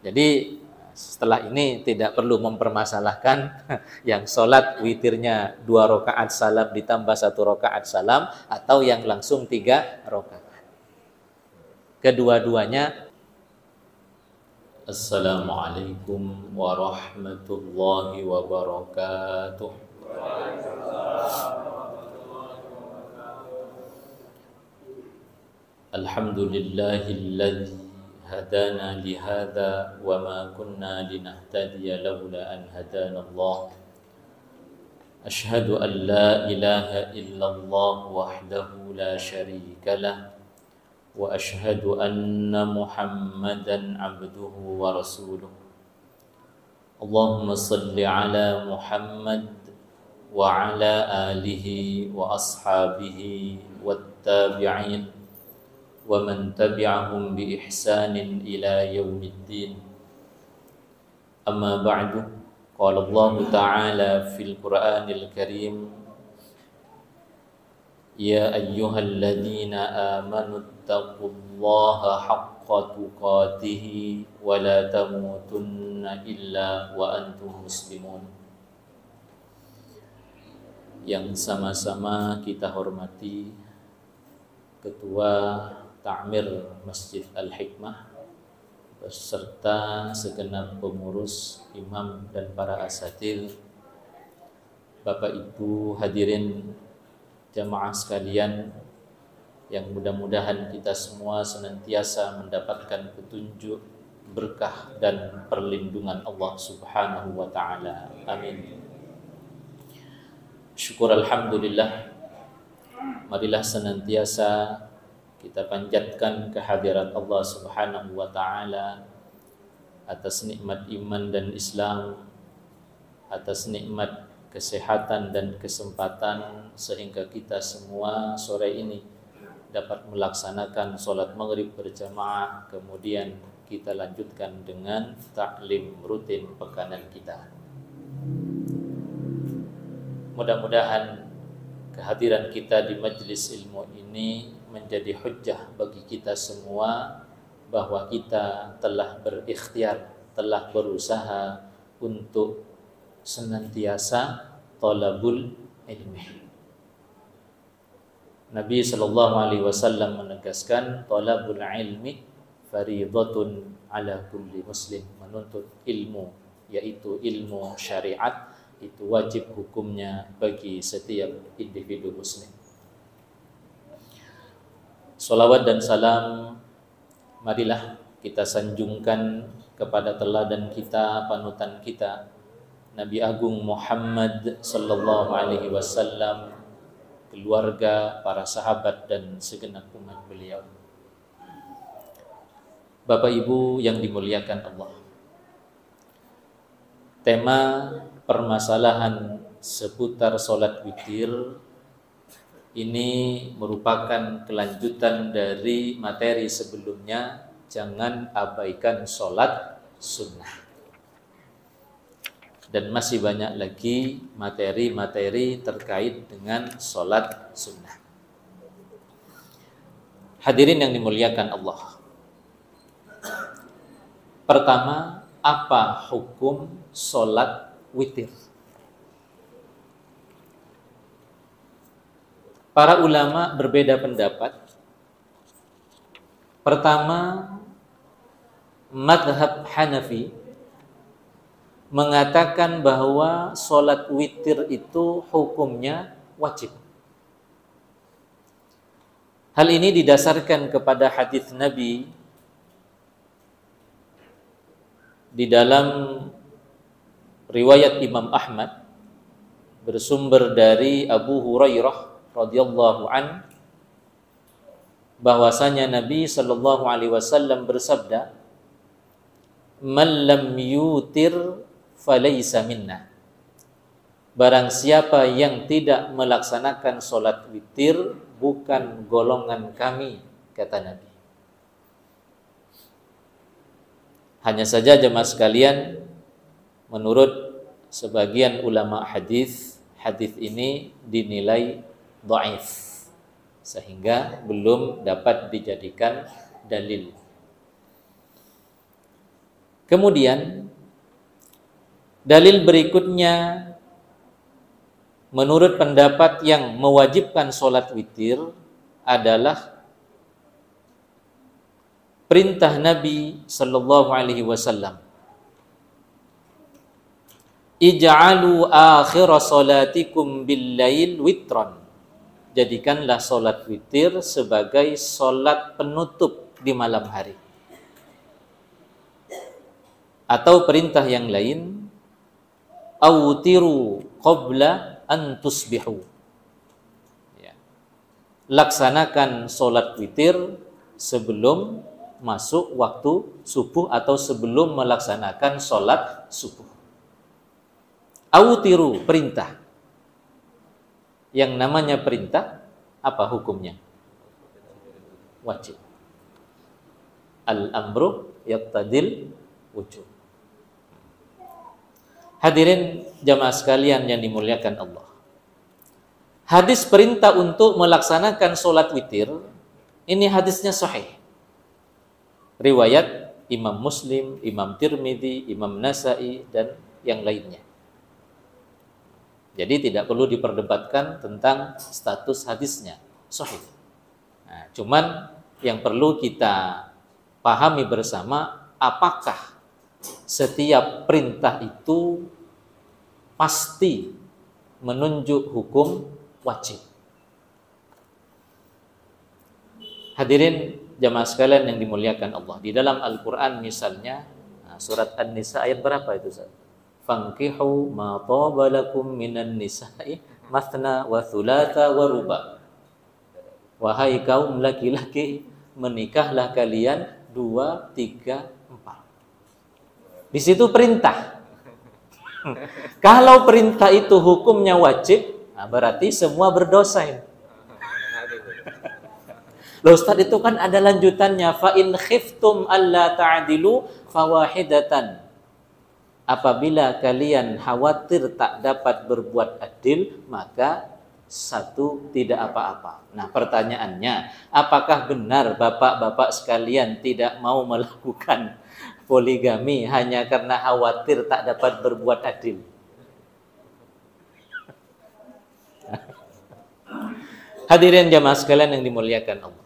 Jadi setelah ini tidak perlu mempermasalahkan yang sholat witirnya 2 rakaat salam ditambah 1 rakaat salam atau yang langsung 3 rakaat. Kedua-duanya. Assalamualaikum warahmatullahi wabarakatuh. Alhamdulillahilladzi hadana lihada wa ma kunna linahtadiya laula an hadana Allah. Ashhadu an la ilaha illallah wahdahu la syarika lah wa ashhadu anna Muhammadan abduhu wa rasuluh. Allahumma salli ala Muhammad wa ala alihi wa ashabihi wattabi'in wa man tabi'ahum bi ihsanin ila yaumiddin. Amma ba'du. Qala Allah Ta'ala fil Qur'anil Karim, ya ayyuhalladzina amanu taqullaha haqqa tuqatih wa la tamutunna illa wa antum muslimun. Yang sama-sama kita hormati Ketua Ta'mir Masjid Al-Hikmah beserta segenap pengurus, imam dan para asatidz, Bapak Ibu hadirin jamaah sekalian, yang mudah-mudahan kita semua senantiasa mendapatkan petunjuk, berkah dan perlindungan Allah Subhanahu wa taala. Amin. Syukur alhamdulillah. Marilah senantiasa kita panjatkan kehadirat Allah Subhanahu wa taala atas nikmat iman dan Islam, atas nikmat kesehatan dan kesempatan sehingga kita semua sore ini dapat melaksanakan sholat maghrib berjamaah, kemudian kita lanjutkan dengan taklim rutin pekanan kita. Mudah-mudahan kehadiran kita di majelis ilmu ini menjadi hujjah bagi kita semua bahwa kita telah berikhtiar, telah berusaha untuk senantiasa talabul ilmi. Nabi sallallahu alaihi wasallam menegaskan talabul ilmi fariidatun ala kulli muslim. Menuntut ilmu, yaitu ilmu syariat, itu wajib hukumnya bagi setiap individu muslim. Salawat dan salam marilah kita sanjungkan kepada teladan kita, panutan kita, Nabi Agung Muhammad sallallahu alaihi wasallam, keluarga, para sahabat dan segenap umat beliau. Bapak Ibu yang dimuliakan Allah, tema permasalahan seputar sholat witir ini merupakan kelanjutan dari materi sebelumnya. Jangan abaikan sholat sunnah. Dan masih banyak lagi materi-materi terkait dengan sholat sunnah. Hadirin yang dimuliakan Allah, pertama, apa hukum sholat witir? Para ulama berbeda pendapat. Pertama, madhab Hanafi mengatakan bahwa sholat witir itu hukumnya wajib. Hal ini didasarkan kepada hadis Nabi di dalam riwayat Imam Ahmad bersumber dari Abu Hurairah radhiyallahu an, bahwasanya Nabi sallallahu alaihi wasallam bersabda, "Man lam yutir falaysa minna." Barang siapa yang tidak melaksanakan sholat witir bukan golongan kami, kata Nabi. Hanya saja jemaah sekalian, menurut sebagian ulama hadis, hadis ini dinilai dhaif sehingga belum dapat dijadikan dalil. Kemudian dalil berikutnya menurut pendapat yang mewajibkan sholat witir adalah perintah Nabi sallallahu alaihi wasallam, ij'alu akhir salatikum bil-lail witran. Jadikanlah sholat witir sebagai sholat penutup di malam hari. Atau perintah yang lain, awtiru qabla an tusbihu. Ya. Laksanakan sholat witir sebelum masuk waktu subuh atau sebelum melaksanakan sholat subuh. Awtiru, perintah. Yang namanya perintah, apa hukumnya? Wajib. Al-amru yaqtadil wujub. Hadirin jamaah sekalian yang dimuliakan Allah. Hadis perintah untuk melaksanakan sholat witir, ini hadisnya sahih. Riwayat Imam Muslim, Imam Tirmidzi, Imam Nasa'i, dan yang lainnya. Jadi tidak perlu diperdebatkan tentang status hadisnya, sahih. Nah, cuman yang perlu kita pahami bersama, apakah setiap perintah itu pasti menunjuk hukum wajib. Hadirin jamaah sekalian yang dimuliakan Allah, di dalam Al-Quran misalnya, surat An-Nisa ayat berapa itu? Fankihu ma taba lakum minan nisa'i mathna wa thulatha wa ruba. Wahai kaum laki-laki, menikahlah kalian 2, 3, 4. Di situ perintah. Kalau perintah itu hukumnya wajib, nah berarti semua berdosa. Loh Ustaz, itu kan ada lanjutannya, fa in khiftum alla ta'dilu fawahidatan. Apabila kalian khawatir tak dapat berbuat adil, maka satu tidak apa-apa. Nah, pertanyaannya, apakah benar bapak-bapak sekalian tidak mau melakukan poligami hanya karena khawatir tak dapat berbuat adil? Hadirin jamaah sekalian yang dimuliakan Allah.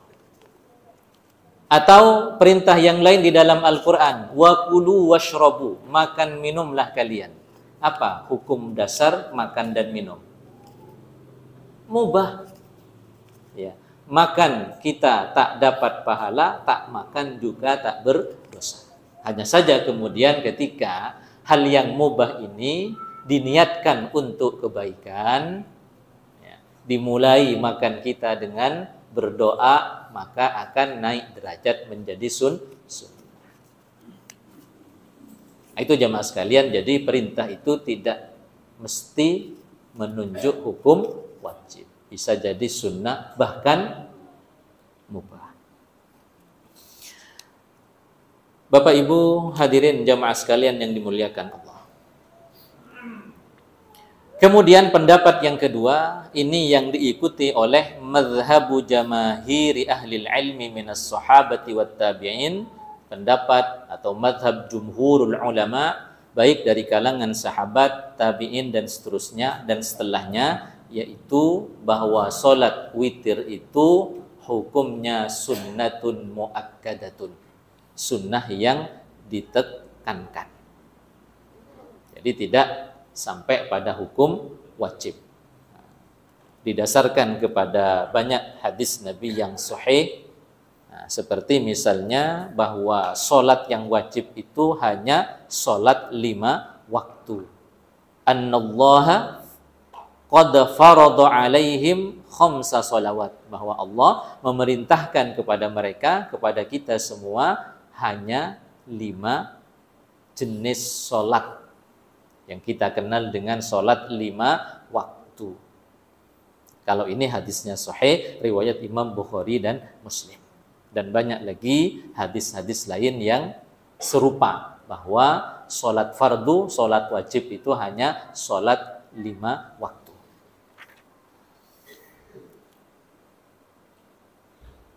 Atau perintah yang lain di dalam Al-Quran, wa kulu washrabu, makan minumlah kalian. Apa hukum dasar makan dan minum? Mubah. Ya, makan kita tak dapat pahala, tak makan juga tak berdosa. Hanya saja kemudian ketika hal yang mubah ini diniatkan untuk kebaikan, ya, dimulai makan kita dengan berdoa, maka akan naik derajat menjadi sunnah. Itu jamaah sekalian, jadi perintah itu tidak mesti menunjuk hukum wajib. Bisa jadi sunnah, bahkan mubah. Bapak Ibu hadirin jamaah sekalian yang dimuliakan Allah. Kemudian pendapat yang kedua, ini yang diikuti oleh mazhabu jamahiri ahlil ilmi minas sahabati wat tabi'in, pendapat atau mazhab jumhurul ulama, baik dari kalangan sahabat, tabi'in dan seterusnya dan setelahnya, yaitu bahwa sholat witir itu hukumnya sunnatun muakkadatun, sunnah yang ditekankan. Jadi tidak sampai pada hukum wajib. Didasarkan kepada banyak hadis Nabi yang sahih, seperti misalnya bahwa sholat yang wajib itu hanya sholat 5 waktu. Annallaha qad farada alaihim 5 sholawat, bahwa Allah memerintahkan kepada mereka, kepada kita semua, hanya 5 jenis sholat yang kita kenal dengan sholat 5 waktu. Kalau ini hadisnya sahih, riwayat Imam Bukhari dan Muslim. Dan banyak lagi hadis-hadis lain yang serupa, bahwa sholat fardu, sholat wajib itu hanya sholat 5 waktu.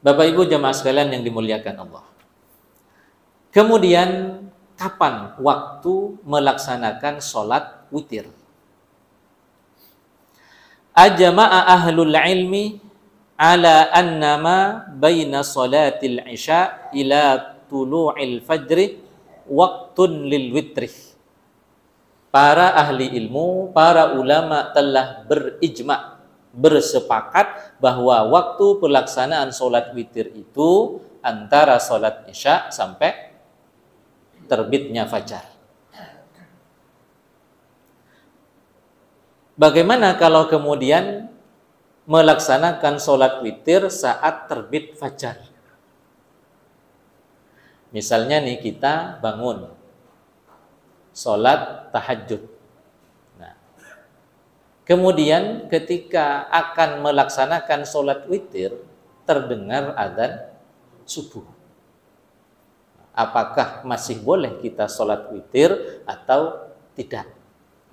Bapak Ibu jamaah sekalian yang dimuliakan Allah. Kemudian kapan waktu melaksanakan sholat witir. Ajma'a ahlul ilmi ala annama baina salatil isya ila tulu'il fajri waktun lil witri. Para ahli ilmu, para ulama telah berijma', bersepakat bahwa waktu pelaksanaan sholat witir itu antara sholat isya sampai terbitnya fajar. Bagaimana kalau kemudian melaksanakan sholat witir saat terbit fajar? Misalnya nih kita bangun sholat tahajud. Kemudian ketika akan melaksanakan sholat witir, terdengar adzan subuh. Apakah masih boleh kita sholat witir atau tidak?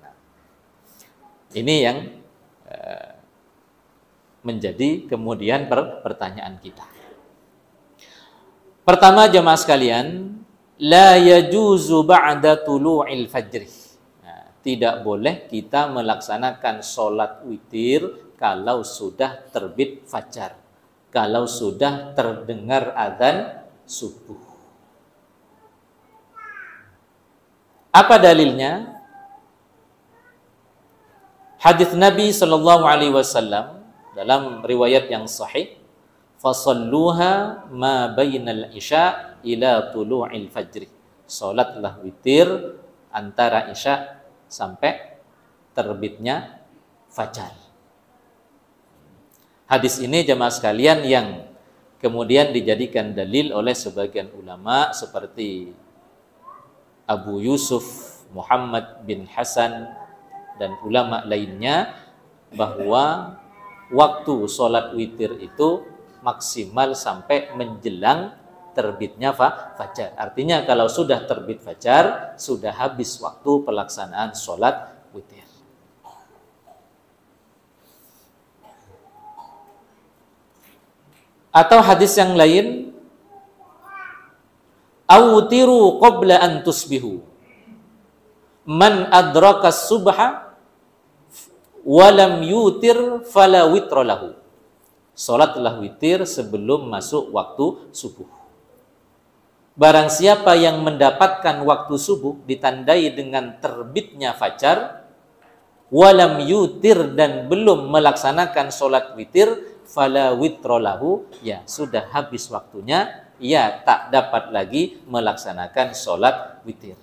Nah, ini yang menjadi kemudian pertanyaan kita. Pertama jemaah sekalian, la yajuzu ba'da tulu'il fajri. Tidak boleh kita melaksanakan sholat witir kalau sudah terbit fajar, kalau sudah terdengar adzan subuh. Apa dalilnya? Hadis Nabi Shallallahu Alaihi Wasallam dalam riwayat yang sahih, fasalluha ma bainal isya ila tulu'il fajri. Sholatlah witir antara isya sampai terbitnya fajar. Hadis ini jemaah sekalian yang kemudian dijadikan dalil oleh sebagian ulama seperti Abu Yusuf Muhammad bin Hasan dan ulama lainnya, bahwa waktu sholat witir itu maksimal sampai menjelang terbitnya fajar. Artinya kalau sudah terbit fajar, sudah habis waktu pelaksanaan sholat witir. Atau hadis yang lain, awtiru qabla an tusbihu, man adraka subha walam yutir fala witra lahu. Sholatlah witir sebelum masuk waktu subuh. Barang siapa yang mendapatkan waktu subuh ditandai dengan terbitnya fajar, walam yutir dan belum melaksanakan sholat witir, fala witrolahu, ya sudah habis waktunya, ya tak dapat lagi melaksanakan sholat witir.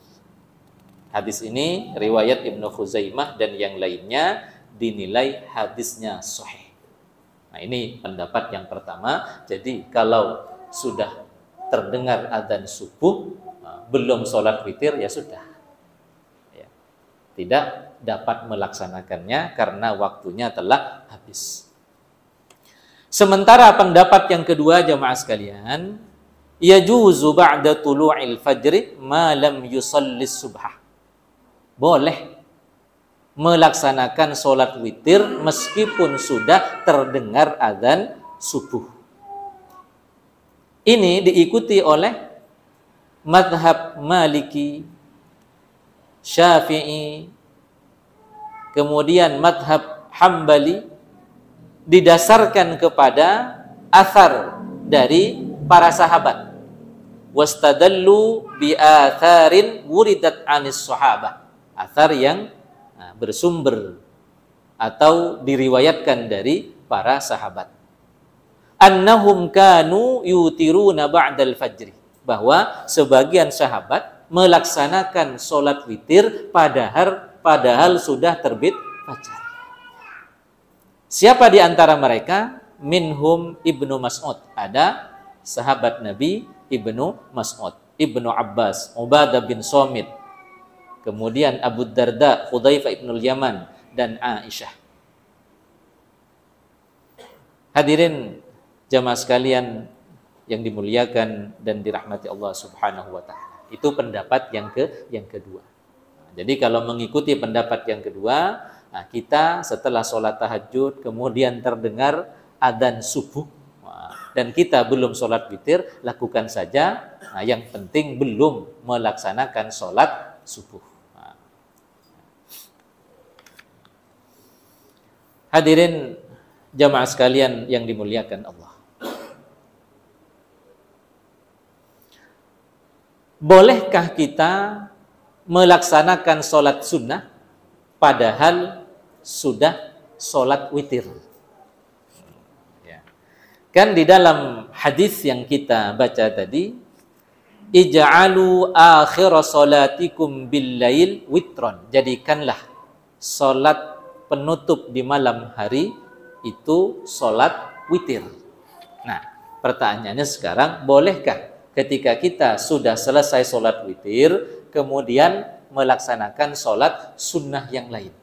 Hadis ini riwayat Ibnu Khuzaimah dan yang lainnya dinilai hadisnya sahih. Nah, ini pendapat yang pertama. Jadi kalau sudah terdengar adzan subuh, belum sholat witir, ya sudah, ya, tidak dapat melaksanakannya karena waktunya telah habis. Sementara pendapat yang kedua jamaah sekalian, yajuzu ba'da tulu'il fajri ma lam yusallis subhah. Boleh melaksanakan sholat witir meskipun sudah terdengar adzan subuh. Ini diikuti oleh mazhab Maliki, Syafi'i, kemudian mazhab Hambali, didasarkan kepada athar dari para sahabat. Wastadallu bi atharin wuridat anis sahabah. Athar yang bersumber atau diriwayatkan dari para sahabat. Annahum kanu yutiruna ba'dal fajri, bahwa sebagian sahabat melaksanakan sholat witir padahal sudah terbit fajar. Siapa di antara mereka? Minhum Ibnu Mas'ud. Ada sahabat Nabi Ibnu Mas'ud, Ibnu Abbas, Ubadah bin Somit, kemudian Abu Darda, Hudzaifah ibnul Yaman, dan Aisyah. Hadirin jamaah sekalian yang dimuliakan dan dirahmati Allah Subhanahu wa taala. Itu pendapat yang kedua. Jadi kalau mengikuti pendapat yang kedua, kita setelah sholat tahajud kemudian terdengar adzan subuh, dan kita belum sholat witir, lakukan saja. Nah, yang penting belum melaksanakan sholat subuh. Nah. Hadirin jamaah sekalian yang dimuliakan Allah. Bolehkah kita melaksanakan sholat sunnah padahal sudah sholat witir? Kan di dalam hadis yang kita baca tadi, ij'alu akhir salatikum bil-lail witron. Jadikanlah salat penutup di malam hari itu salat witir. Nah, pertanyaannya sekarang, bolehkah ketika kita sudah selesai salat witir kemudian melaksanakan salat sunnah yang lain?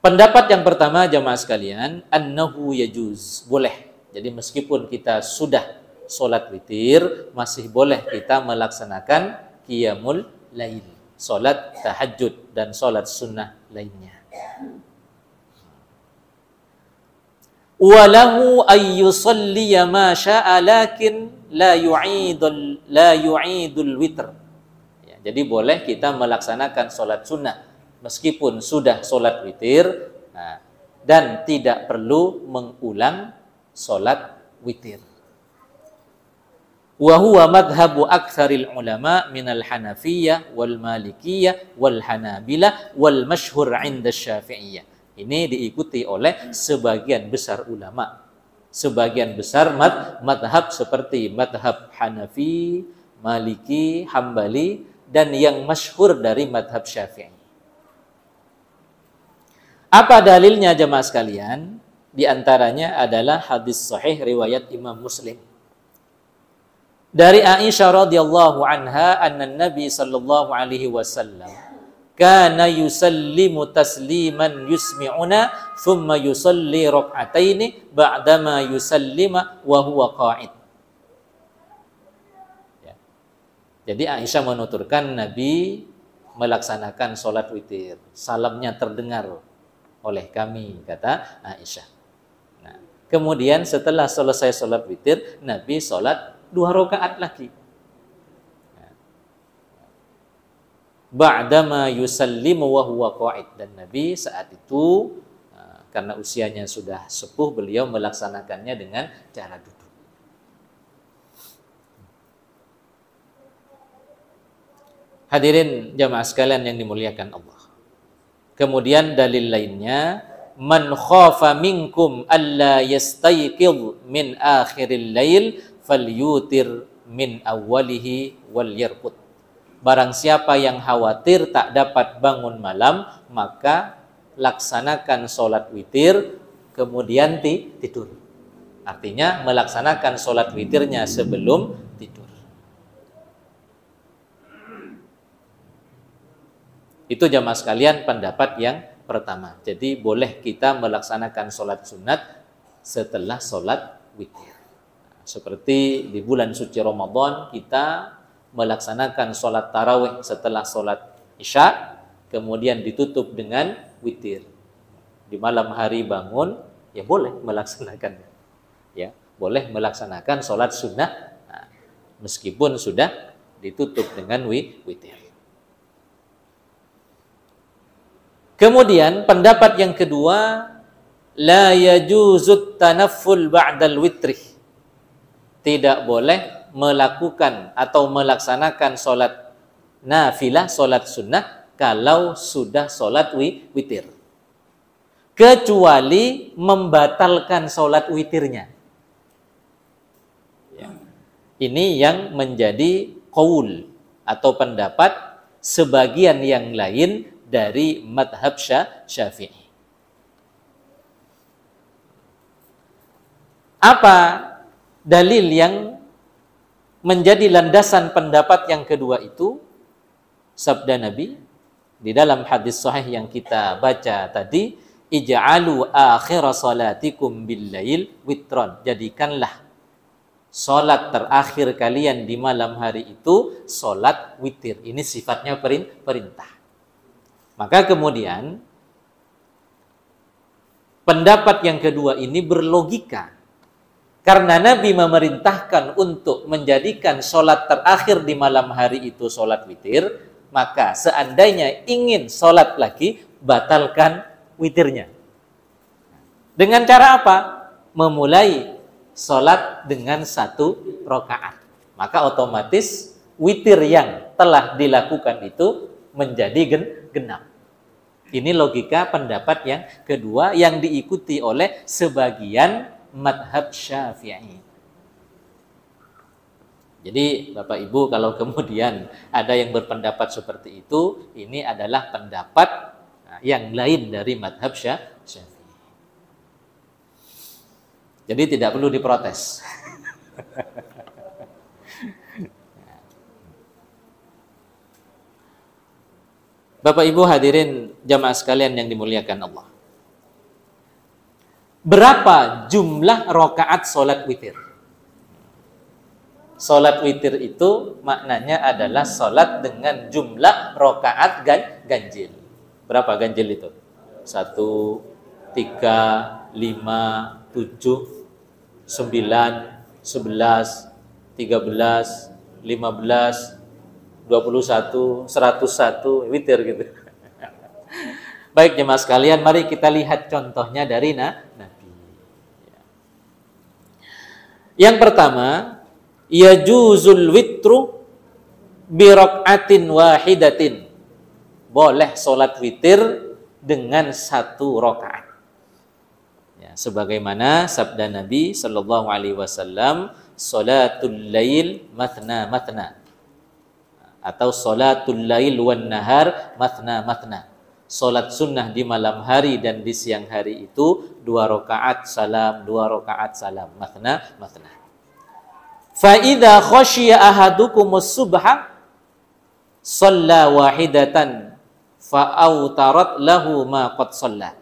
Pendapat yang pertama jamaah sekalian, annahu yajuz, boleh. Jadi meskipun kita sudah sholat witir, masih boleh kita melaksanakan qiyamul lail, sholat tahajud dan sholat sunnah lainnya. Walahu ayyusalliya ma sya'a lakin la yu'idul witr. Ya, jadi boleh kita melaksanakan sholat sunnah meskipun sudah sholat witir, nah, dan tidak perlu mengulang sholat witir. Wa huwa madhabu aktsaril ulama minal Hanafiyyah wal Malikiyah wal Hanabilah wal masyhur 'inda Syafi'iyah. Ini diikuti oleh sebagian besar ulama, sebagian besar madhab seperti madhab Hanafi, Maliki, Hambali, dan yang masyhur dari madhab Syafi'i. Apa dalilnya jemaah sekalian? Di antaranya adalah hadis sahih riwayat Imam Muslim. Dari Aisyah radhiyallahu anha, anna Nabi sallallahu alaihi wasallam kana yusallimu tasliman yusmi'una thumma yusalli rak'ataini ba'dama yusallima wa huwa qa'id. Ya. Jadi Aisyah menuturkan Nabi melaksanakan salat witir, salamnya terdengar oleh kami, kata Aisyah. Nah, kemudian setelah selesai sholat witir, Nabi sholat 2 rakaat lagi. Ba'dama yusallimu wa huwa qa'id. Dan Nabi saat itu karena usianya sudah sepuh, beliau melaksanakannya dengan cara duduk. Hadirin jamaah sekalian yang dimuliakan Allah. Kemudian dalil lainnya, man khafa minkum alla yastayqidh min akhiril lail falyutir min awwalihi wal yarqud. Barang siapa yang khawatir tak dapat bangun malam, maka laksanakan sholat witir kemudian tidur. Artinya melaksanakan sholat witirnya sebelum tidur. Itu jamaah sekalian pendapat yang pertama. Jadi boleh kita melaksanakan sholat sunat setelah sholat witir. Seperti di bulan suci Ramadan kita melaksanakan sholat tarawih setelah sholat isya, kemudian ditutup dengan witir. Di malam hari bangun, ya boleh melaksanakannya. Ya, boleh melaksanakan sholat sunnah meskipun sudah ditutup dengan witir. Kemudian pendapat yang kedua, la yajuzut tanafful ba'dal witri. Tidak boleh melakukan atau melaksanakan sholat nafilah, sholat sunnah kalau sudah sholat witir. Kecuali membatalkan sholat witirnya. Ya. Ini yang menjadi qaul atau pendapat sebagian yang lain dari madhab Syafi'i. Apa dalil yang menjadi landasan pendapat yang kedua itu? Sabda Nabi di dalam hadis sahih yang kita baca tadi, ij'alu akhir salatikum bil-lail witron. Jadikanlah salat terakhir kalian di malam hari itu salat witir. Ini sifatnya perintah. Maka kemudian pendapat yang kedua ini berlogika Karena Nabi memerintahkan untuk menjadikan sholat terakhir di malam hari itu sholat witir, maka seandainya ingin sholat lagi, batalkan witirnya. Dengan cara apa? Memulai sholat dengan 1 rakaat. Maka otomatis witir yang telah dilakukan itu menjadi genap. Ini logika pendapat yang kedua yang diikuti oleh sebagian madhab Syafi'i. Jadi Bapak Ibu, kalau kemudian ada yang berpendapat seperti itu, ini adalah pendapat yang lain dari madhab Syafi'i. Jadi tidak perlu diprotes. Bapak Ibu hadirin jamaah sekalian yang dimuliakan Allah. Berapa jumlah rakaat sholat witir? Sholat witir itu maknanya adalah sholat dengan jumlah rakaat ganjil. Berapa ganjil itu? 1, 3, 5, 7, 9, 11, 13, 15, 21, 101, witir gitu. Baik jemaah sekalian, mari kita lihat contohnya dari Nabi. Yang pertama, yajuzul witru bi rak'atin wahidatin. Boleh sholat witir dengan 1 rakaat. Ya, sebagaimana sabda Nabi sallallahu alaihi wasallam, salatul lail mathna mathna. Atau salatul lail wan nahar mathna mathna. Salat sunnah di malam hari dan di siang hari itu 2 rakaat salam, 2 rakaat salam, mathna mathna. Fa idza khashiya ahadukumus subha shalla wahidatan fa autarat lahu ma qad shalla.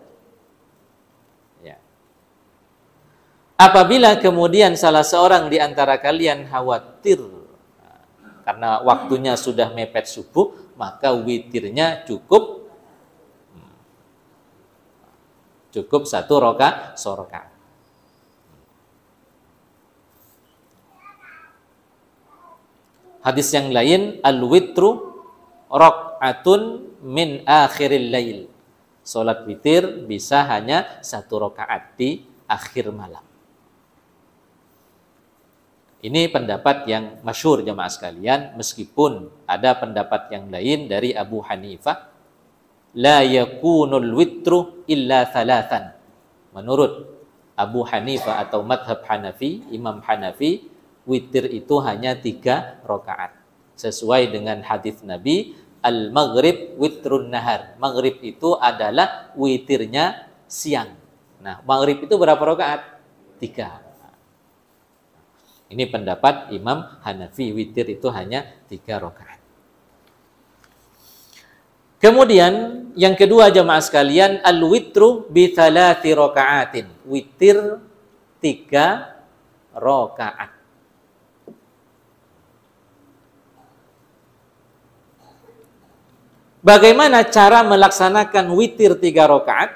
Ya. Apabila kemudian salah seorang di antara kalian khawatir karena waktunya sudah mepet subuh, maka witirnya cukup 1 rakaat. Hadis yang lain, al-witru rak'atun min akhiril lail. Salat witir bisa hanya 1 rakaat di akhir malam. Ini pendapat yang masyhur jemaah sekalian, meskipun ada pendapat yang lain dari Abu Hanifah, la yakunul witru illa thalathan. Menurut Abu Hanifah atau madhab Hanafi, Imam Hanafi, witir itu hanya 3 rakaat. Sesuai dengan hadis Nabi, al-maghrib witrun nahar. Maghrib itu adalah witirnya siang. Nah, maghrib itu berapa rakaat? 3. Ini pendapat Imam Hanafi, witir itu hanya 3 rakaat. Kemudian yang kedua jemaah sekalian, al-witru bi 3 raka'atin. Witir 3 rakaat. Bagaimana cara melaksanakan witir 3 rakaat?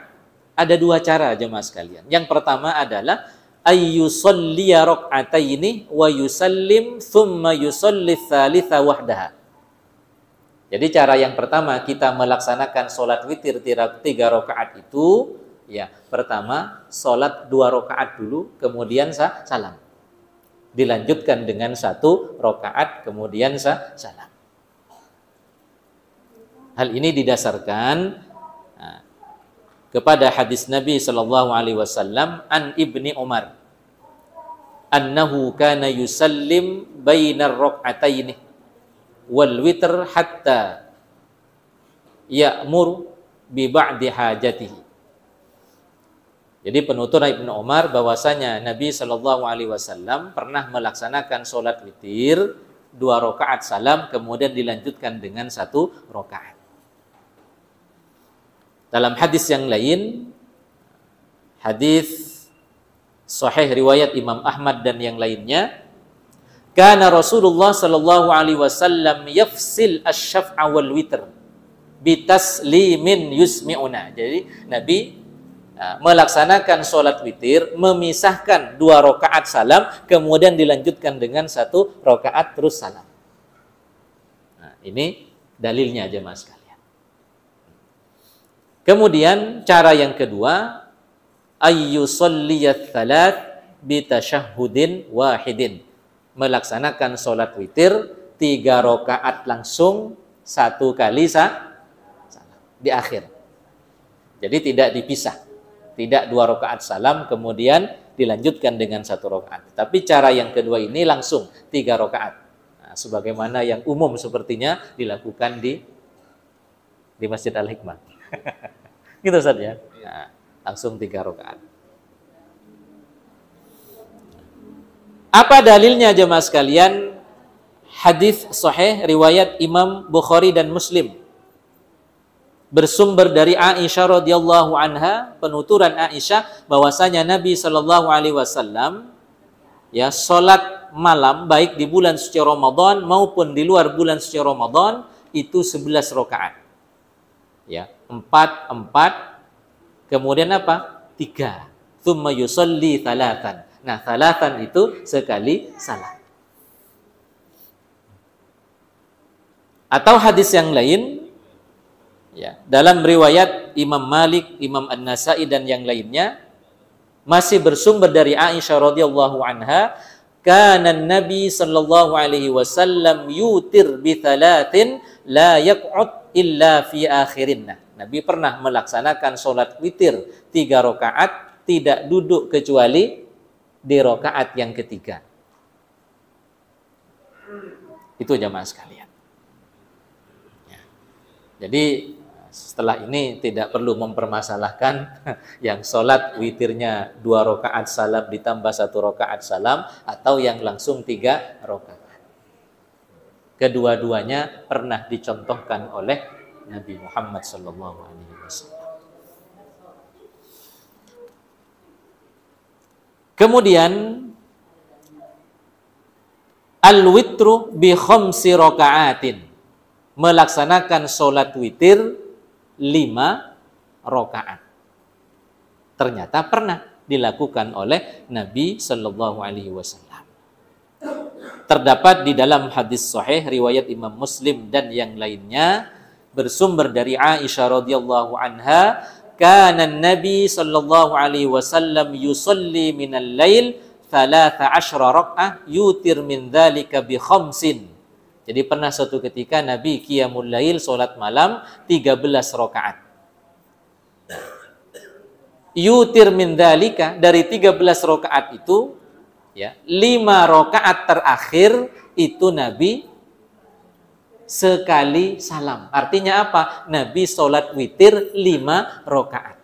Ada 2 cara jemaah sekalian. Yang pertama adalah ayyusalliya rak'ataini wa yusallim thumma yusalli tsalitsa wahdaha. Jadi cara yang pertama kita melaksanakan sholat witir 3 rakaat itu, ya pertama sholat 2 rakaat dulu, kemudian salam. Dilanjutkan dengan 1 rakaat, kemudian salam. Hal ini didasarkan kepada hadis Nabi sallallahu alaihi wasallam an Ibni Umar annahu kana yusallim bainar rak'ataini wal witr hatta ya'mur bi ba'di hajatihi. Jadi penuturan Ibnu Umar bahwasanya Nabi sallallahu alaihi wasallam pernah melaksanakan sholat witir 2 rakaat salam, kemudian dilanjutkan dengan 1 rakaat. Dalam hadis yang lain, hadis sahih riwayat Imam Ahmad dan yang lainnya, kana Rasulullah sallallahu alaihi wasallam yafsil asy-syaf'a wal witr bi taslimin yusmi'una. Jadi Nabi Nah, melaksanakan sholat witir, memisahkan 2 rakaat salam, kemudian dilanjutkan dengan 1 rakaat terus salam. Nah, ini dalilnya jemaah sekalian. Kemudian cara yang kedua, ayyusalliyat tsalat bi tasyahhudin wahidin. Melaksanakan sholat witir 3 rakaat langsung 1 kali salam di akhir. Jadi tidak dipisah. Tidak 2 rakaat salam kemudian dilanjutkan dengan 1 rakaat. Tapi cara yang kedua ini langsung 3 rakaat. Nah, sebagaimana yang umum sepertinya dilakukan di Masjid Al-Hikmah. Gitu Ustaz ya. Nah, langsung 3 rakaat. Apa dalilnya jemaah sekalian? Hadis sahih riwayat Imam Bukhari dan Muslim. Bersumber dari Aisyah radhiyallahu anha, penuturan Aisyah bahwasanya Nabi sallallahu alaihi wasallam ya salat malam baik di bulan suci Ramadan maupun di luar bulan suci Ramadan itu 11 rakaat. Ya, 4 kemudian apa? 3. Tsumma yusalli tsalatan. Nah, tsalatan itu sekali salat. Atau hadis yang lain ya, dalam riwayat Imam Malik, Imam An-Nasa'i dan yang lainnya masih bersumber dari Aisyah radhiyallahu anha, kana Nabi sallallahu alaihi wasallam yutir bi thalathin la yaq'ud illa fi akhirinna. Nabi pernah melaksanakan salat witir 3 rakaat, tidak duduk kecuali di rakaat yang ketiga. Itu jamaah sekalian. Ya. Jadi setelah ini tidak perlu mempermasalahkan yang sholat witirnya 2 rakaat salam ditambah 1 rakaat salam atau yang langsung 3 rakaat. Kedua-duanya pernah dicontohkan oleh Nabi Muhammad SAW. Kemudian al-witru bi khamsi rakaatin, melaksanakan sholat witir 5 rakaat. Ternyata pernah dilakukan oleh Nabi Shallallahu Alaihi Wasallam. Terdapat di dalam hadis sahih riwayat Imam Muslim dan yang lainnya bersumber dari Aisyah radhiyallahu anha, kana Nabi Shallallahu Alaihi Wasallam yusalli minal lail 13 rak'ah yutir min dzalika bi khamsin. Jadi pernah suatu ketika Nabi qiyamul lail, salat malam 13 rakaat. Yutir min dzalika, dari 13 rakaat itu ya, 5 rakaat terakhir itu Nabi sekali salam. Artinya apa? Nabi salat witir 5 rakaat.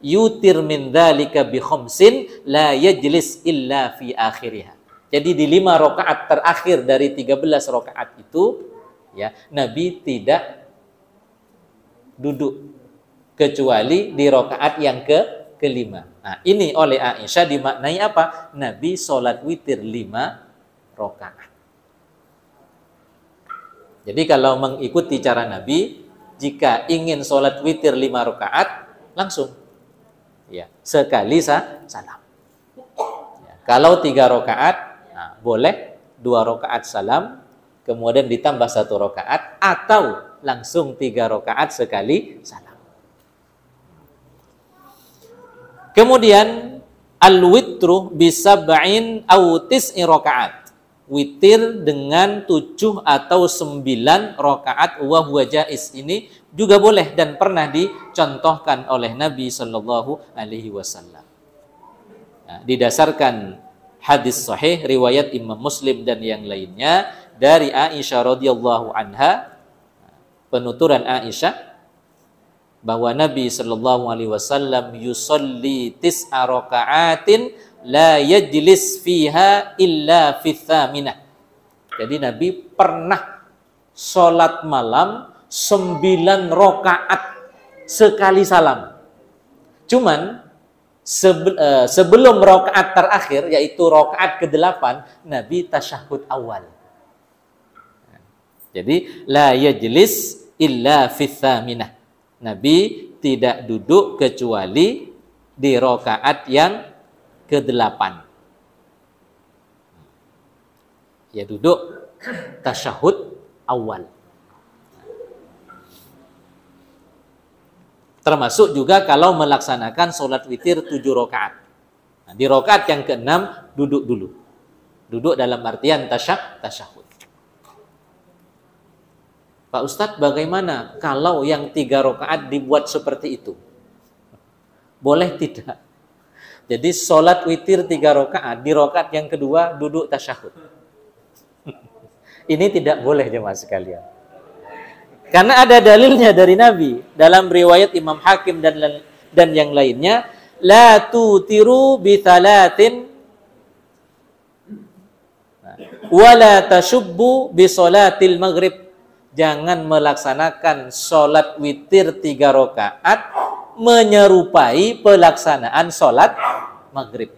Yutir min dzalika bi khamsin la yajlis illa fi akhiriha. Jadi di 5 rakaat terakhir dari 13 rakaat itu ya, Nabi tidak duduk kecuali di rakaat yang kelima. Nah, ini oleh Aisyah dimaknai apa? Nabi sholat witir 5 rakaat. Jadi kalau mengikuti cara Nabi, jika ingin sholat witir 5 rakaat langsung ya, sekali salam. Ya, kalau 3 rakaat boleh 2 rakaat salam, kemudian ditambah 1 rakaat, atau langsung 3 rakaat sekali salam. Kemudian al-witru bisab'in aw tis'i rakaat. Witir dengan 7 atau 9 rakaat wa huwa jaiz. Ini juga boleh dan pernah dicontohkan oleh Nabi Shallallahu Alaihi Wasallam. Nah, didasarkan hadis sahih riwayat Imam Muslim dan yang lainnya dari Aisyah radhiyallahu anha, penuturan Aisyah bahwa Nabi sallallahu alaihi wasallam yusolli 9 rakaatin la yajlis fiha illa fi tsaminah. Jadi Nabi pernah sholat malam 9 rakaat sekali salam. Cuman sebelum rakaat terakhir, yaitu rakaat ke-8, Nabi tasyahud awal. Jadi la yajlis illa fi tsaminah. Nabi tidak duduk kecuali di rakaat yang ke-8. Ya duduk tasyahud awal. Termasuk juga kalau melaksanakan sholat witir 7 rakaat. Nah, di rakaat yang ke-6 duduk dulu. Duduk dalam artian tasyahud. Pak Ustadz, bagaimana kalau yang 3 rakaat dibuat seperti itu? Boleh tidak? Jadi sholat witir 3 rakaat, di rakaat yang kedua duduk tasyahud. Ini tidak boleh jemaah sekalian. Karena ada dalilnya dari Nabi dalam riwayat Imam Hakim dan yang lainnya, la tutiru bi thalatin wa la tashubbu bi salatil maghrib. Jangan melaksanakan sholat witir 3 rakaat menyerupai pelaksanaan sholat maghrib.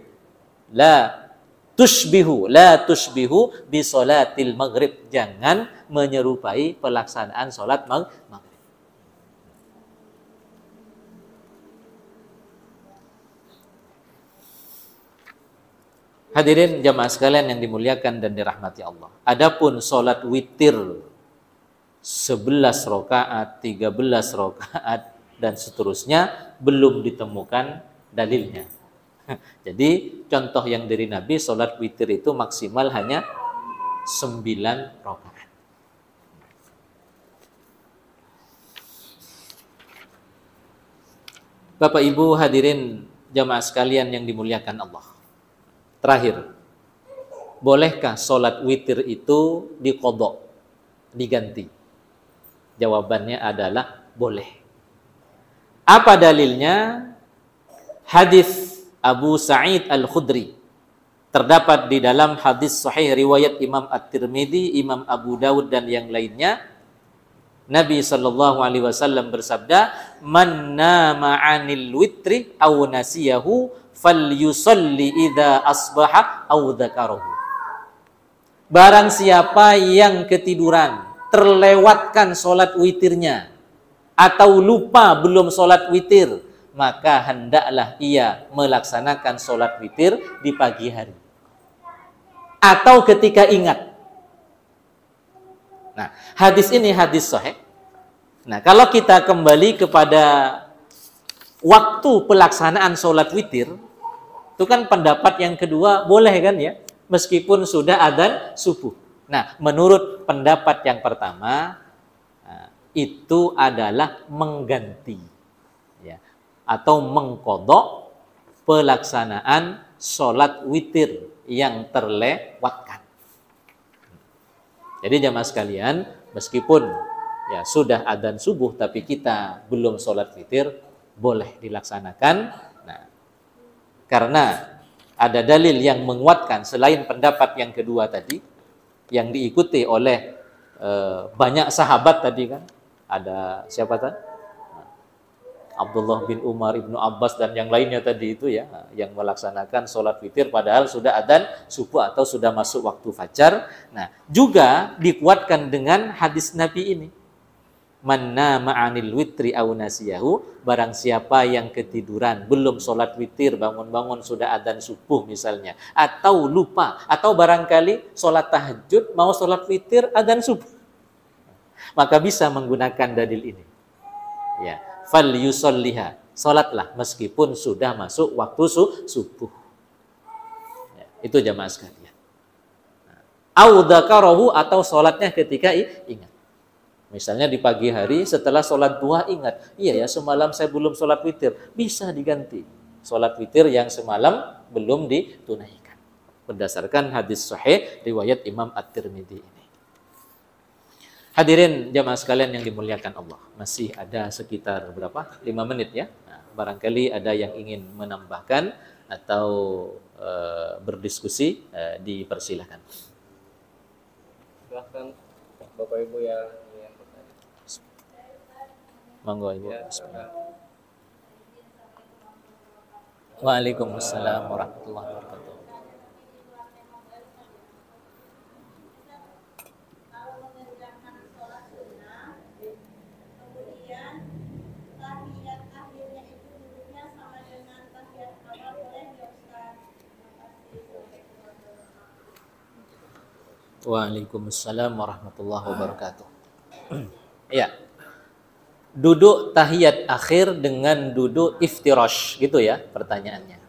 La tushbihu bi sholatil maghrib. Jangan menyerupai pelaksanaan sholat maghrib. Hadirin jamaah sekalian yang dimuliakan dan dirahmati Allah. Adapun sholat witir 11 rakaat, 13 rakaat dan seterusnya belum ditemukan dalilnya. Jadi contoh yang dari Nabi, sholat witir itu maksimal hanya 9 rakaat. Bapak Ibu hadirin jamaah sekalian yang dimuliakan Allah. Terakhir, bolehkah sholat witir itu diqodok, diganti? Jawabannya adalah boleh. Apa dalilnya? Hadis Abu Sa'id Al-Khudri terdapat di dalam hadis sahih riwayat Imam At-Tirmidzi, Imam Abu Dawud dan yang lainnya. Nabi sallallahu alaihi wasallam bersabda, "Man nama 'anil witri aw nasiyahu falyusalli idza asbaha aw dzakarahu." Barang siapa yang ketiduran, terlewatkan sholat witirnya, atau lupa belum sholat witir, maka hendaklah ia melaksanakan sholat witir di pagi hari. Atau ketika ingat. Nah, hadis ini hadis sahih. Nah, kalau kita kembali kepada waktu pelaksanaan sholat witir, itu kan pendapat yang kedua boleh kan ya, meskipun sudah adzan subuh. Nah, menurut pendapat yang pertama, itu adalah mengganti ya, atau mengqadha pelaksanaan sholat witir yang terlewatkan. Jadi jamaah sekalian, meskipun ya sudah adzan subuh tapi kita belum sholat witir, boleh dilaksanakan. Nah, karena ada dalil yang menguatkan selain pendapat yang kedua tadi, yang diikuti oleh banyak sahabat tadi kan. Ada siapa tadi? Abdullah bin Umar, Ibnu Abbas dan yang lainnya tadi itu ya, yang melaksanakan sholat witir padahal sudah adzan subuh atau sudah masuk waktu fajar. Nah, juga dikuatkan dengan hadis Nabi ini. Man nama 'anil witri aw nasiyahu, barang siapa yang ketiduran belum sholat witir, bangun-bangun sudah adzan subuh misalnya, atau lupa, atau barangkali sholat tahajud mau sholat witir adzan subuh, maka bisa menggunakan dalil ini ya, fal yusolliha, sholatlah meskipun sudah masuk waktu subuh ya, itu jamaah sekalian. Au dzakarahu, atau sholatnya ketika ingat. Misalnya di pagi hari setelah sholat duha ingat, iya ya semalam saya belum sholat witir, bisa diganti sholat witir yang semalam belum ditunaikan. Berdasarkan hadis sahih riwayat Imam At-Tirmidzi ini. Hadirin jamaah sekalian yang dimuliakan Allah, masih ada sekitar berapa? 5 menit ya. Nah, barangkali ada yang ingin menambahkan atau berdiskusi, dipersilahkan. Silahkan Bapak Ibu yang monggo Ibu. ya, Waalaikumsalam warahmatullahi wabarakatuh. Waalaikumsalam warahmatullahi wabarakatuh. Ya, duduk tahiyat akhir dengan duduk iftirash, gitu ya pertanyaannya.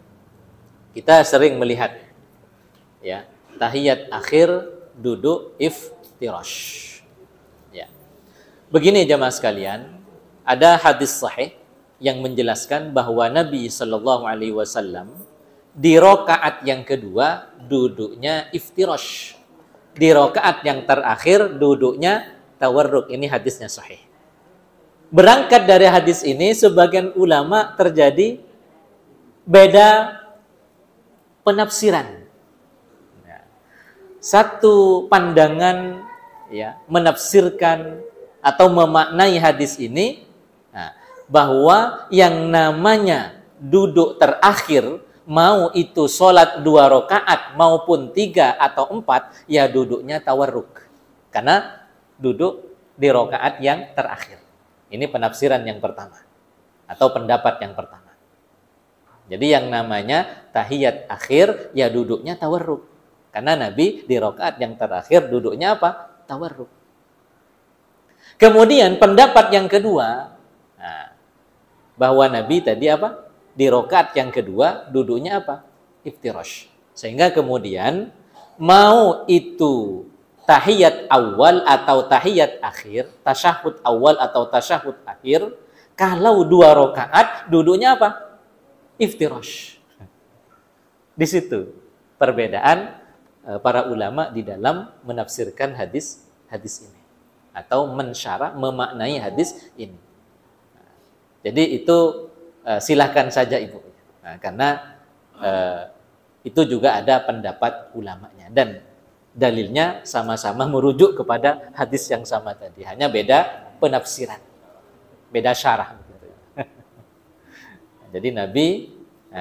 Kita sering melihat, ya, tahiyat akhir duduk iftirash. Ya, begini jamaah sekalian, ada hadis sahih yang menjelaskan bahwa Nabi Shallallahu Alaihi Wasallam di rakaat yang kedua duduknya iftirash, di rakaat yang terakhir duduknya tawarruk. Ini hadisnya sahih. Berangkat dari hadis ini, sebagian ulama terjadi beda penafsiran. Satu pandangan, ya, menafsirkan atau memaknai hadis ini, bahwa yang namanya duduk terakhir, mau itu sholat 2 rakaat maupun 3 atau 4, ya duduknya tawarruk, karena duduk di rakaat yang terakhir. Ini penafsiran yang pertama atau pendapat yang pertama. Jadi yang namanya tahiyat akhir, ya duduknya tawarruk, karena Nabi di rakaat yang terakhir duduknya apa? Tawarruk. Kemudian pendapat yang kedua, bahwa Nabi tadi apa? Di rakaat yang kedua duduknya apa? Iftirash. Sehingga kemudian mau itu tahiyat awal atau tahiyat akhir, tasyahud awal atau tasyahud akhir, kalau 2 rakaat duduknya apa? Iftirash. Di situ perbedaan para ulama di dalam menafsirkan hadis ini atau mensyarah, memaknai hadis ini. Jadi itu silahkan saja Ibu, karena itu juga ada pendapat ulamanya dan dalilnya sama-sama merujuk kepada hadis yang sama tadi, hanya beda penafsiran, beda syarah. Jadi Nabi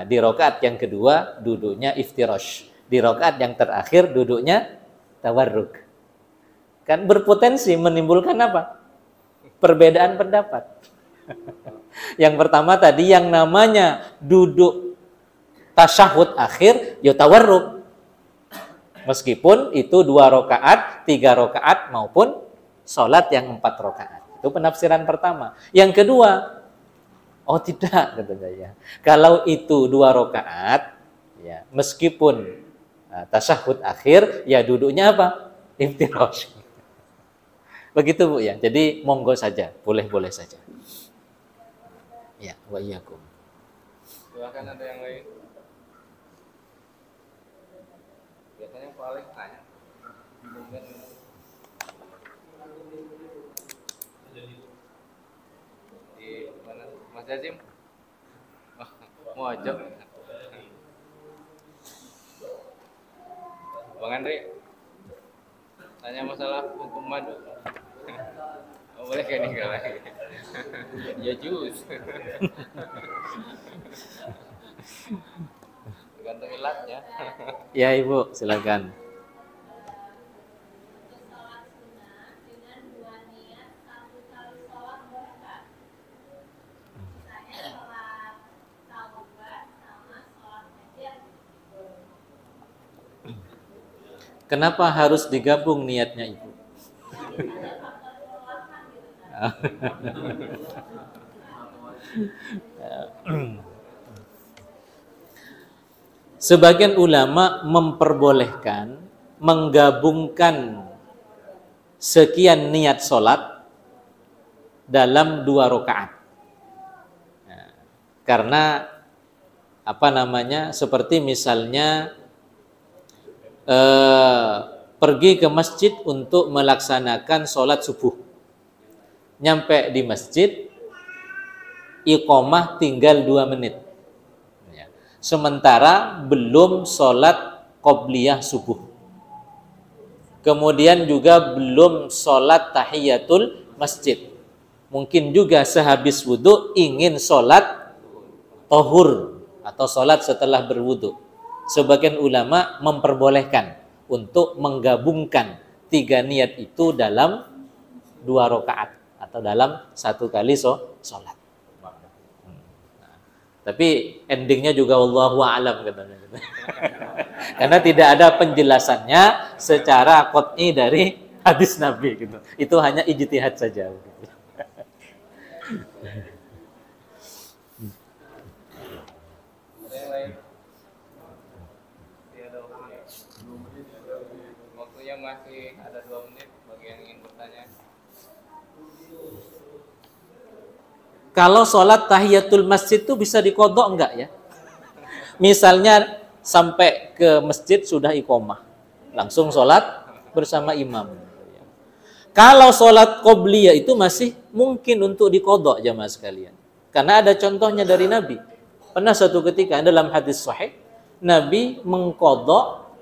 di rakaat yang kedua duduknya iftirash, di rakaat yang terakhir duduknya tawarruk. Kan berpotensi menimbulkan apa? Perbedaan pendapat. Yang pertama tadi, yang namanya duduk tasyahud akhir, ya tawarruk. Meskipun itu 2 rakaat, 3 rakaat maupun sholat yang 4 rakaat. Itu penafsiran pertama. Yang kedua, oh tidak, katanya ya. Kalau itu 2 rakaat, ya meskipun tasyahud akhir, ya duduknya apa? Iftirash. Begitu Bu ya. Jadi monggo saja, boleh-boleh saja. Ya, wa iyyakum. Silakan, ada yang lain. Biasanya paling tanya. Di mana? Mas Jazim? Mau ajak? Bang Andri, tanya masalah hukum madu. Oh, boleh kan nih lagi? Ya jus. Tergantung ilatnya. Ya Ibu, silakan. Kenapa harus digabung niatnya Ibu? Sebagian ulama memperbolehkan menggabungkan sekian niat sholat dalam 2 rakaat. Karena apa namanya? Seperti misalnya pergi ke masjid untuk melaksanakan sholat subuh. Nyampe di masjid, iqomah tinggal 2 menit. Sementara belum sholat qobliyah subuh. Kemudian juga belum sholat tahiyatul masjid. Mungkin juga sehabis wudhu ingin sholat tohur atau sholat setelah berwudhu. Sebagian ulama memperbolehkan untuk menggabungkan 3 niat itu dalam 2 rakaat atau dalam 1 kali sholat. Tapi endingnya juga wallahu a'lam katanya. Karena tidak ada penjelasannya secara qat'i dari hadis Nabi gitu. Itu hanya ijtihad saja. Waktunya masih ada 2 menit bagi yang ingin bertanya. Kalau sholat tahiyatul masjid itu bisa dikodok enggak ya? Misalnya sampai ke masjid sudah iqomah, langsung sholat bersama imam. Kalau sholat qobliyah itu masih mungkin untuk dikodok jamaah sekalian. Karena ada contohnya dari Nabi. Pernah suatu ketika dalam hadis sahih, Nabi mengkodok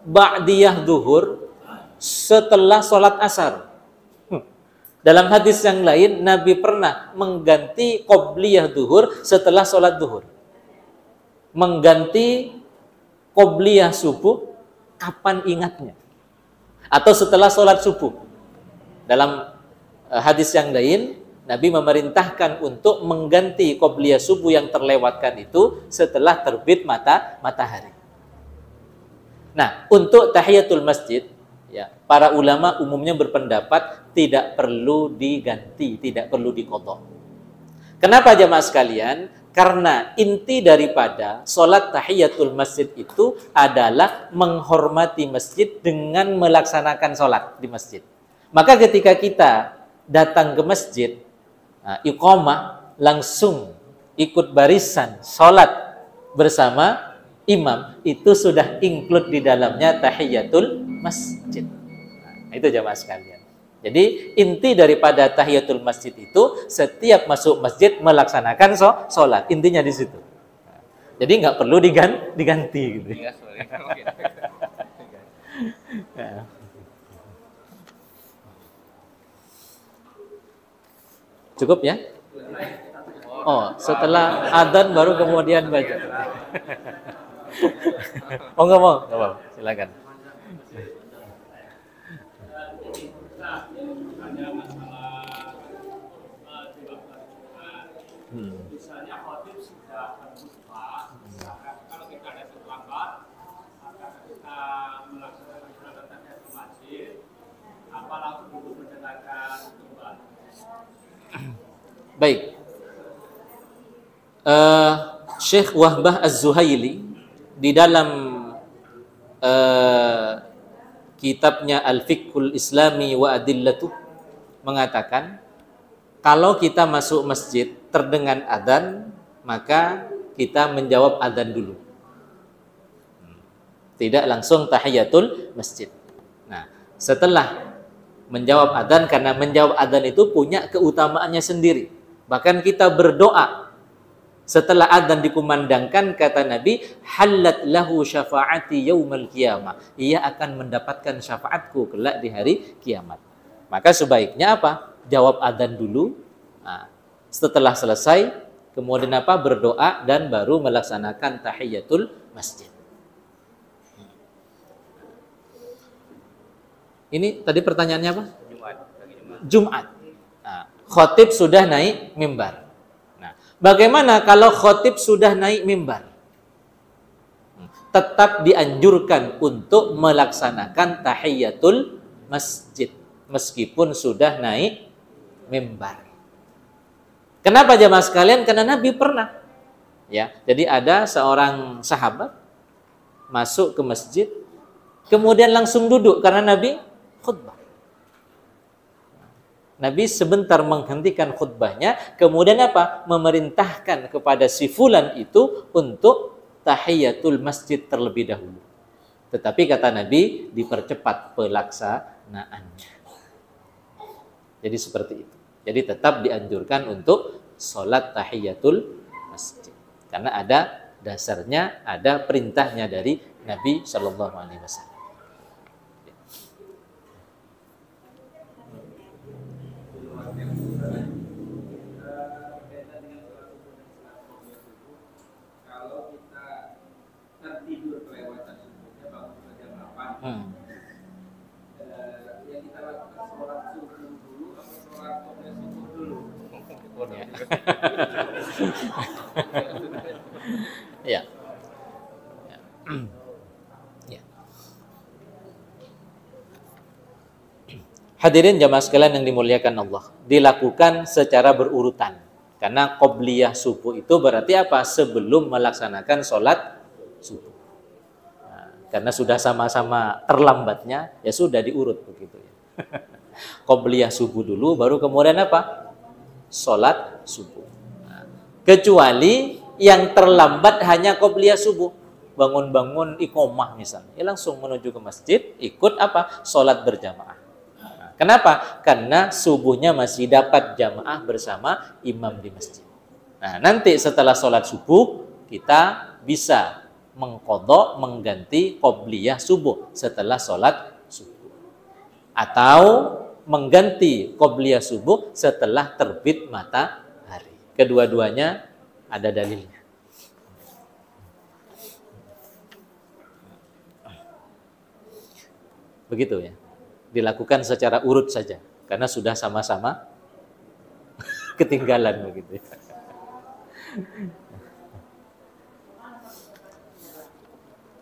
ba'diyah duhur setelah sholat asar. Dalam hadis yang lain, Nabi pernah mengganti qobliyah duhur setelah sholat duhur. Mengganti qobliyah subuh kapan ingatnya. Atau setelah sholat subuh. Dalam hadis yang lain, Nabi memerintahkan untuk mengganti qobliyah subuh yang terlewatkan itu setelah terbit matahari. Nah, untuk tahiyatul masjid, ya, para ulama umumnya berpendapat tidak perlu diganti, tidak perlu diqodok. Kenapa jamaah sekalian? Karena inti daripada sholat tahiyatul masjid itu adalah menghormati masjid dengan melaksanakan sholat di masjid. Maka ketika kita datang ke masjid, iqamah, langsung ikut barisan sholat bersama imam, itu sudah include di dalamnya tahiyatul masjid. Nah, itu jamaah sekalian. Jadi inti daripada tahiyatul masjid itu setiap masuk masjid melaksanakan sholat. Intinya di situ. Jadi nggak perlu diganti gitu. Cukup ya? Oh, setelah adzan baru kemudian baca. Oh nggak mau? Nggak mau. Silakan. Misalnya khotib sudah berkhutbah, kalau kita ada terlambat, maka kita melaksanakan sholat tahiyatul masjid, apa langsung duduk mendengarkan khutbah? Baik. Syekh Wahbah Az-Zuhaili di dalam kitabnya Al-Fiqhul Islami wa Adillatuh mengatakan, kalau kita masuk masjid terdengar adzan, maka kita menjawab adzan dulu. Tidak langsung tahiyatul masjid. Nah, setelah menjawab adzan, karena menjawab adzan itu punya keutamaannya sendiri. Bahkan kita berdoa setelah adzan dikumandangkan, kata Nabi, halat lahu syafaati yaumal qiyamah. Ia akan mendapatkan syafaatku kelak di hari kiamat. Maka sebaiknya apa? Jawab adzan dulu. Nah, setelah selesai, kemudian apa? Berdoa dan baru melaksanakan tahiyatul masjid. Ini tadi pertanyaannya apa? Jumat. Nah, khotib sudah naik mimbar. Nah, bagaimana kalau khotib sudah naik mimbar? Tetap dianjurkan untuk melaksanakan tahiyatul masjid meskipun sudah naik mimbar. Kenapa jamaah sekalian? Karena Nabi pernah. Ya, jadi ada seorang sahabat masuk ke masjid, kemudian langsung duduk karena Nabi khutbah. Nabi sebentar menghentikan khutbahnya, kemudian apa? Memerintahkan kepada si fulan itu untuk tahiyatul masjid terlebih dahulu. Tetapi kata Nabi, dipercepat pelaksanaannya. Jadi seperti itu. Jadi tetap dianjurkan untuk sholat tahiyatul masjid. Karena ada dasarnya, ada perintahnya dari Nabi Shallallahu Alaihi Wasallam. Kalau kita tertidur kelewatan subuhnya, bangun jam 8. Yang kita lakukan sholat subuh dulu atau sholat subuh dulu? Ya. Ya. Hadirin jamaah sekalian yang dimuliakan Allah, dilakukan secara berurutan. Karena qobliyah subuh itu berarti apa? Sebelum melaksanakan sholat subuh. Nah, karena sudah sama-sama terlambatnya, ya sudah diurut begitu ya. Qobliyah subuh dulu, baru kemudian apa? Sholat subuh. Nah, kecuali yang terlambat hanya qobliyah subuh, bangun-bangun iqomah misalnya, ya langsung menuju ke masjid, ikut apa? Sholat berjamaah. Kenapa? Karena subuhnya masih dapat jamaah bersama imam di masjid. Nah, nanti setelah sholat subuh, kita bisa mengqadha, mengganti qobliyah subuh setelah sholat subuh. Atau mengganti qobliyah subuh setelah terbit matahari. Kedua-duanya ada dalilnya. Begitu ya. Dilakukan secara urut saja karena sudah sama-sama ketinggalan begitu.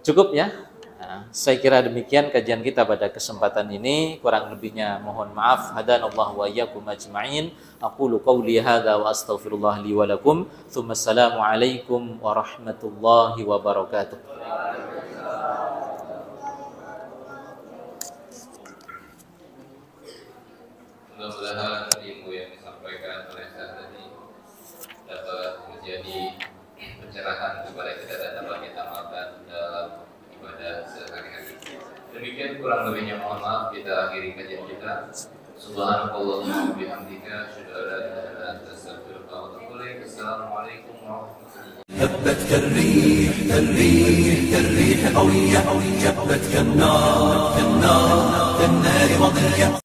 Cukup ya. Nah, saya kira demikian kajian kita pada kesempatan ini, kurang lebihnya mohon maaf. Hadanallahu wa iyyakum ajma'in. Aqulu qawli hadza wa astaghfirullah li wa lakum. Tsumma assalamu alaikum warahmatullahi wabarakatuh. Mudah-mudahan ilmu yang disampaikan oleh Ustaz tadi dapat menjadi pencerahan kepada kita dan dapat kita amalkan dalam ibadah sehari-hari. Demikian kurang lebihnya mohon maaf, kita akhiri kajian kita. Subhanallahumma wa bihamdika asyhadu an la ilaha illa anta astaghfiruka wa atubu ilaik. Assalamualaikum warahmatullahi wabarakatuh. هبت كالريح كالريح كالريح قوية جبت كالنار كالنار كالنار مضية